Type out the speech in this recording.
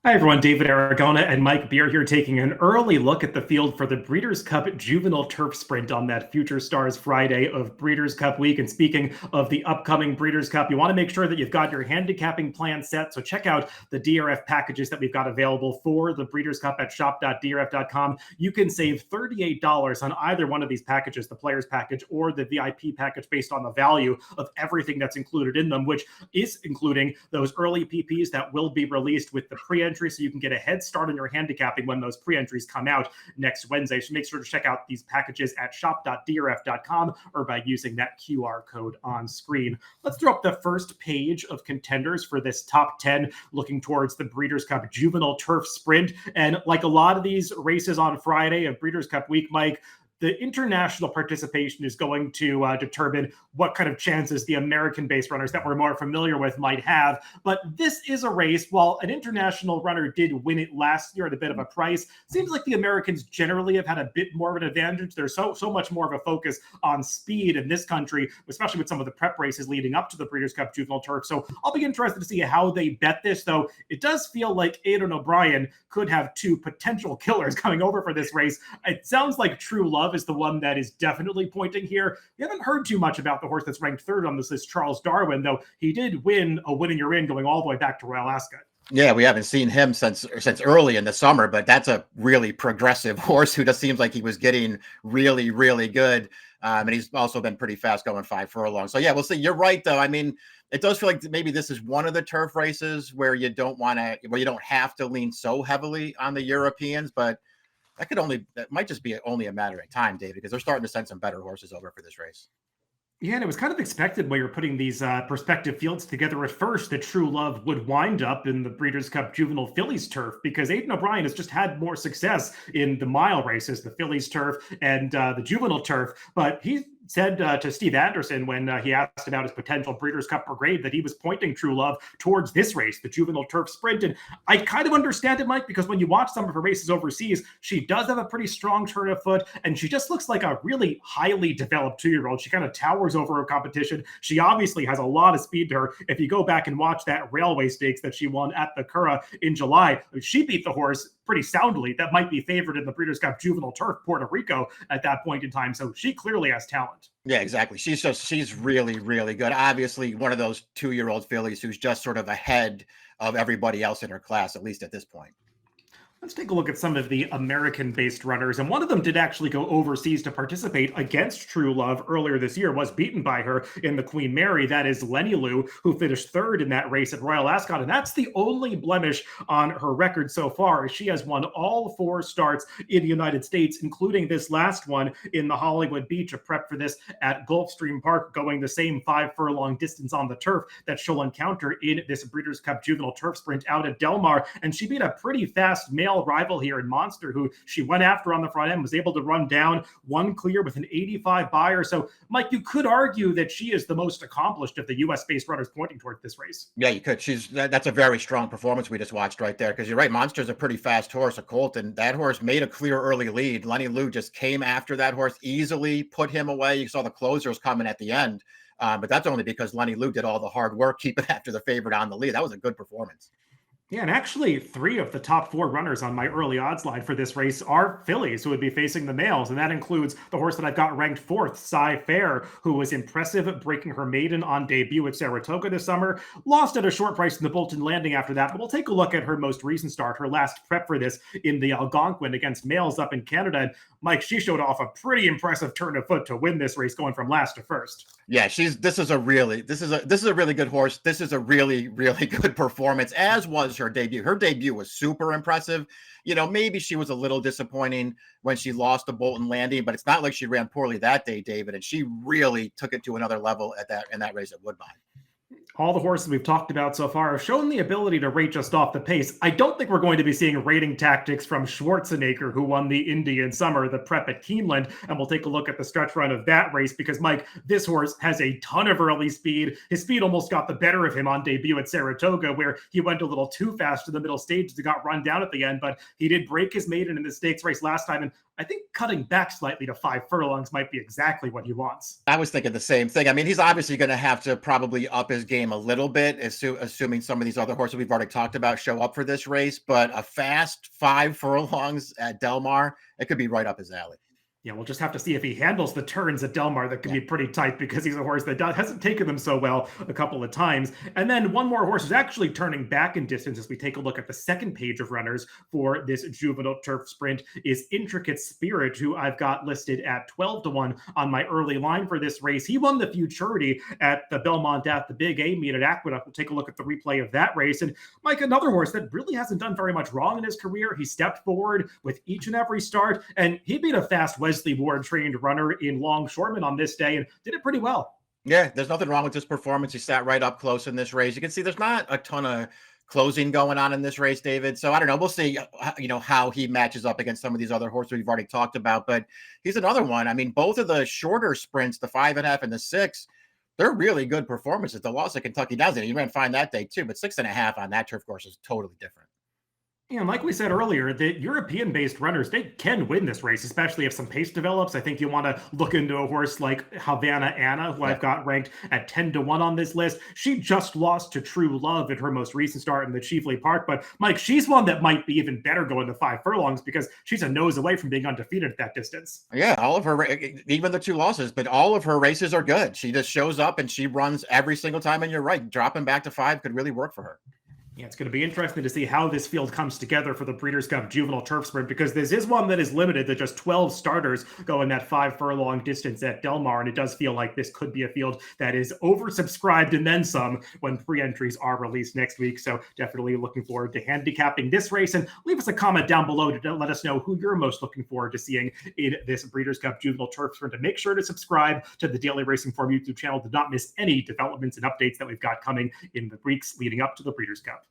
Hi, everyone. David Aragona and Mike Beer here taking an early look at the field for the Breeders' Cup Juvenile Turf Sprint on that Future Stars Friday of Breeders' Cup week. And speaking of the upcoming Breeders' Cup, you want to make sure that you've got your handicapping plan set. So check out the DRF packages that we've got available for the Breeders' Cup at shop.drf.com. You can save $38 on either one of these packages, the Players Package or the VIP package, based on the value of everything that's included in them, which is including those early PPs that will be released with the pre-entry, so you can get a head start on your handicapping when those pre-entries come out next Wednesday. So make sure to check out these packages at shop.drf.com or by using that QR code on screen. Let's throw up the first page of contenders for this top 10, looking towards the Breeders' Cup Juvenile Turf Sprint. And like a lot of these races on Friday of Breeders' Cup week, Mike, the international participation is going to determine what kind of chances the American-based runners that we're more familiar with might have. But this is a race. While an international runner did win it last year at a bit of a price, seems like the Americans generally have had a bit more of an advantage. There's so much more of a focus on speed in this country, especially with some of the prep races leading up to the Breeders' Cup Juvenile Turf. So I'll be interested to see how they bet this, though. It does feel like Aidan O'Brien could have two potential killers coming over for this race. It sounds like True Love is the one that is definitely pointing here. We haven't heard too much about the horse that's ranked third on this list, Charles Darwin, though he did win a Winning You're In going all the way back to Royal Ascot. Yeah, we haven't seen him since early in the summer, but that's a really progressive horse who just seems like he was getting really, really good. And he's also been pretty fast going 5 furlongs. So yeah, we'll see. You're right, though. I mean, it does feel like maybe this is one of the turf races where you don't have to lean so heavily on the Europeans, but that might just be only a matter of time, David, because they're starting to send some better horses over for this race. Yeah, and it was kind of expected when you're putting these prospective fields together at first that True Love would wind up in the Breeders' Cup Juvenile Fillies Turf, because Aidan O'Brien has just had more success in the mile races, the Fillies Turf and the Juvenile Turf. But he said to Steve Anderson when he asked about his potential Breeders' Cup brigade that he was pointing True Love towards this race, the Juvenile Turf Sprint. And I kind of understand it, Mike, because when you watch some of her races overseas, she does have a pretty strong turn of foot, and she just looks like a really highly developed 2-year-old. She kind of towers over her competition. She obviously has a lot of speed to her. If you go back and watch that Railway Stakes that she won at the Curragh in July, she beat the horse pretty soundly. That might be favored in the Breeders' Cup Juvenile Turf, Puerto Rico, at that point in time. So she clearly has talent. Yeah, exactly. She's really, really good. Obviously, one of those 2-year-old fillies who's just sort of ahead of everybody else in her class, at least at this point. Let's take a look at some of the American-based runners, and one of them did actually go overseas to participate against True Love earlier this year, was beaten by her in the Queen Mary. That is Lenny Lou, who finished third in that race at Royal Ascot, and that's the only blemish on her record so far. She has won all 4 starts in the United States, including this last one in the Hollywood Beach, a prep for this at Gulfstream Park, going the same 5 furlong distance on the turf that she'll encounter in this Breeders' Cup Juvenile Turf Sprint out at Del Mar, and she beat a pretty fast male rival here in Monster, who she went after on the front end, was able to run down one clear with an 85 buyer. So, Mike, you could argue that she is the most accomplished of the U.S.-based runners pointing toward this race. Yeah, you could. That's a very strong performance we just watched right there, because you're right. Monster's a pretty fast horse, a colt, and that horse made a clear early lead. Lenny Lou just came after that horse, easily put him away. You saw the closers coming at the end, but that's only because Lenny Lou did all the hard work keeping after the favorite on the lead. That was a good performance. Yeah, and actually 3 of the top 4 runners on my early odds line for this race are fillies who would be facing the males, and that includes the horse that I've got ranked 4th, Cy Fair, who was impressive breaking her maiden on debut at Saratoga this summer, lost at a short price in the Bolton Landing after that, but we'll take a look at her most recent start, her last prep for this in the Algonquin against males up in Canada. And Mike, she showed off a pretty impressive turn of foot to win this race, going from last to first. Yeah, this is a really good horse. This is a really, really good performance, as was her debut. Her debut was super impressive. You know, maybe she was a little disappointing when she lost the Bolton Landing, but it's not like she ran poorly that day, David. And she really took it to another level in that race at Woodbine. All the horses we've talked about so far have shown the ability to rate just off the pace. I don't think we're going to be seeing rating tactics from Schwarzenegger, who won the Indy in summer, the prep at Keeneland, and we'll take a look at the stretch run of that race because, Mike, this horse has a ton of early speed. His speed almost got the better of him on debut at Saratoga, where he went a little too fast in the middle stages and got run down at the end, but he did break his maiden in the stakes race last time, and I think cutting back slightly to 5 furlongs might be exactly what he wants. I was thinking the same thing. I mean, he's obviously going to have to probably up his game game a little bit, assuming some of these other horses we've already talked about show up for this race. But a fast 5 furlongs at Del Mar, it could be right up his alley. Yeah, we'll just have to see if he handles the turns at Del Mar. That could be pretty tight because he's a horse that hasn't taken them so well a couple of times. And then one more horse is actually turning back in distance as we take a look at the second page of runners for this Juvenile Turf Sprint is Intricate Spirit, who I've got listed at 12-1 on my early line for this race. He won the Futurity at the Belmont at the Big A meet at Aqueduct. We'll take a look at the replay of that race. And Mike, another horse that really hasn't done very much wrong in his career. He stepped forward with each and every start, and he beat a fast Wesley Ward trained runner in Longshoreman on this day and did it pretty well. Yeah, there's nothing wrong with this performance. He sat right up close in this race. You can see there's not a ton of closing going on in this race, David. So I don't know. We'll see, how he matches up against some of these other horses we've already talked about. But he's another one. I mean, both of the shorter sprints, the 5.5 and the 6, they're really good performances. The loss at Kentucky Downs, he ran fine that day too, but 6.5 on that turf course is totally different. Yeah, like we said earlier, the European-based runners, they can win this race, especially if some pace develops. I think you want to look into a horse like Havana Anna, who I've got ranked at 10-1 on this list. She just lost to True Love at her most recent start in the Chiefly Park. But, Mike, she's one that might be even better going to 5 furlongs because she's a nose away from being undefeated at that distance. Yeah, all of her, even the 2 losses, but all of her races are good. She just shows up and she runs every single time. And you're right, dropping back to 5 could really work for her. Yeah, it's going to be interesting to see how this field comes together for the Breeders' Cup Juvenile Turf Sprint because this is one that is limited to just 12 starters going that 5 furlong distance at Del Mar, and it does feel like this could be a field that is oversubscribed and then some when pre-entries are released next week. So definitely looking forward to handicapping this race, and leave us a comment down below to let us know who you're most looking forward to seeing in this Breeders' Cup Juvenile Turf Sprint. And make sure to subscribe to the Daily Racing Form YouTube channel to not miss any developments and updates that we've got coming in the weeks leading up to the Breeders' Cup.